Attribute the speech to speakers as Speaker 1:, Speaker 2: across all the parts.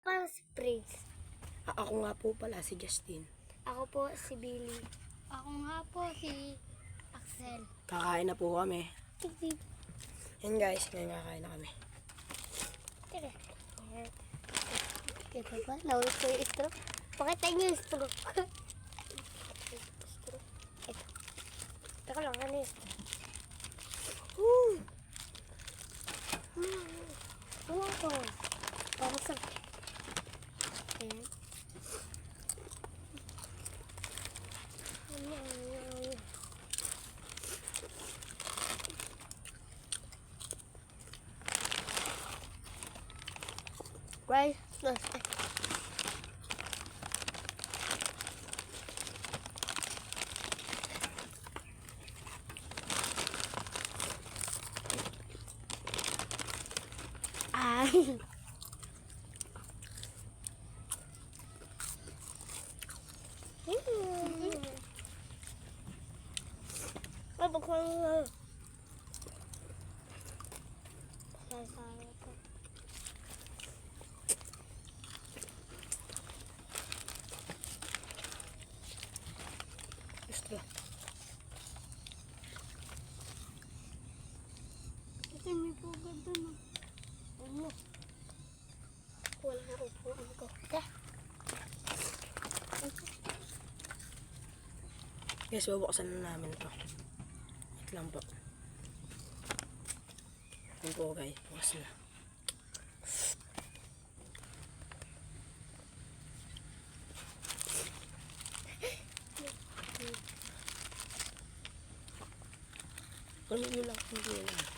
Speaker 1: pala si Prince.
Speaker 2: Ako nga po pala si Justin.
Speaker 1: Ako po si Billy. Ako nga po si Axel.
Speaker 2: Kakain na po kami. Yan guys, ngayon kakain na kami.
Speaker 1: Tira. Ito ba? Nawala ko yung straw. Pakita niyo yung straw. Ito. Teka lang, ano yun? Wow. Parang sa... Ayan. Right? Apa kau?
Speaker 2: Extra.
Speaker 1: Ito may pugad doon. Ano? Wala na upuan ko.
Speaker 2: Guys, bubuksan na namin ito. Wait lang po. Yan po guys, bukas na. Ano nyo lang, hindi lang.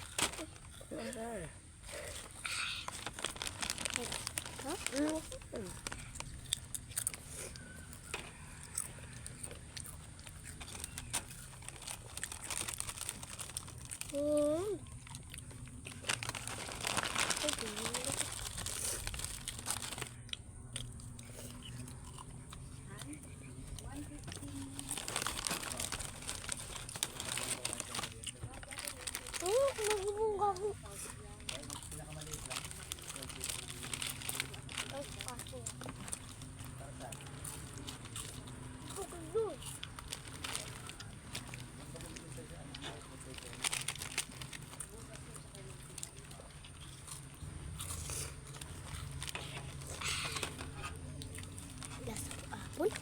Speaker 1: Apple.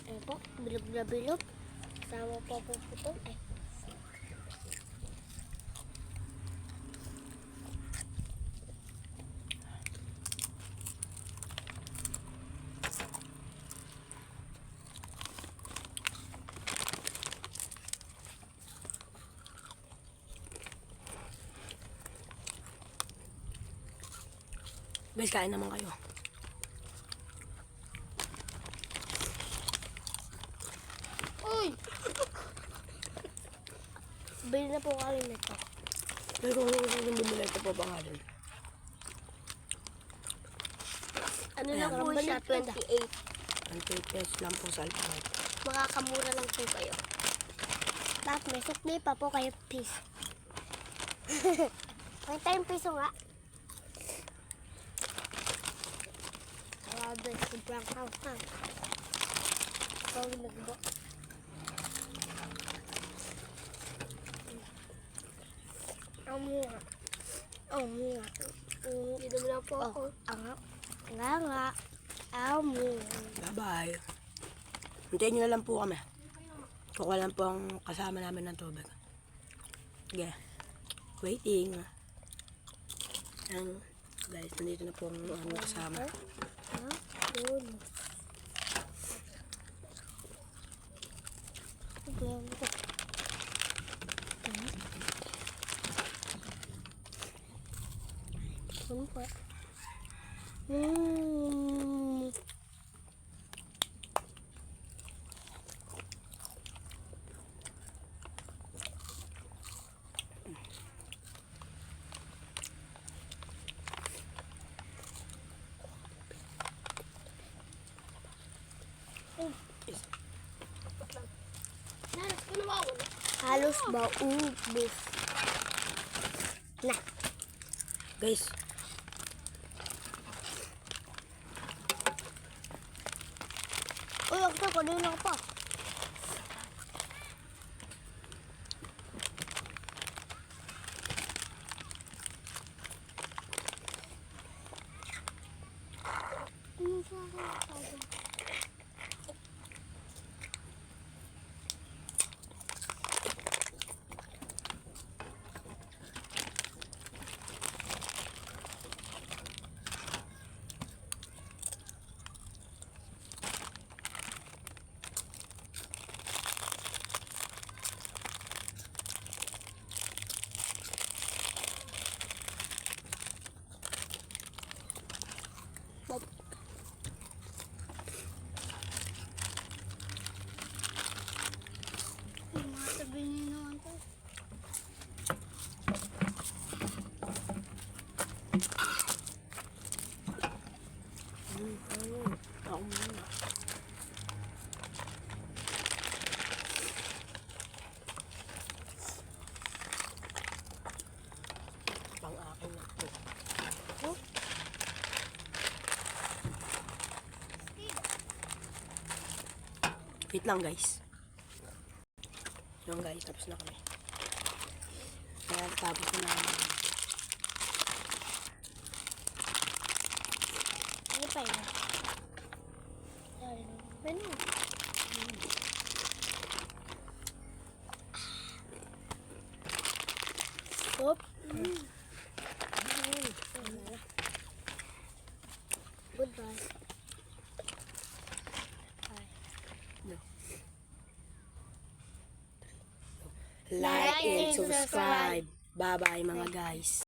Speaker 1: Ayan po, bilog na bilog. Sama pa po ito. Ay.
Speaker 2: Guys, kain naman kayo.
Speaker 1: Uy! Bili na po kami nito.
Speaker 2: Pero kung gusto nyo bumili, ito po pangalan.
Speaker 1: Ano lang po siya? 28.
Speaker 2: 28 pesos lang po sa Alphabet.
Speaker 1: Makakamura lang po kayo. Tapos may sukli pa po kayo, peace. Pakita yung piso nga. Grabe, sobrang hang-hang. Ikaw yung nagbo. Amo nga. Dito mo na po ako. Nga. Amo.
Speaker 2: Bye-bye. Hintayin nyo na lang po kami. Kukuha lang po ang kasama namin ng tubig. Sige. Waiting. Yan. Guys, nandito na po ang aming kasama.
Speaker 1: Halos maubos. Na.
Speaker 2: Guys,
Speaker 1: Uy, ako kanina ka pa. Sabihin niyo naman to.
Speaker 2: ako muna. Pang akin na to. Wait lang guys. Yung guys, tapos na kami. Kaya tapos na namin.
Speaker 1: Ano pa yun? Ano?
Speaker 2: Hop.
Speaker 1: Goodbye.
Speaker 2: Like and subscribe. Bye-bye mga guys.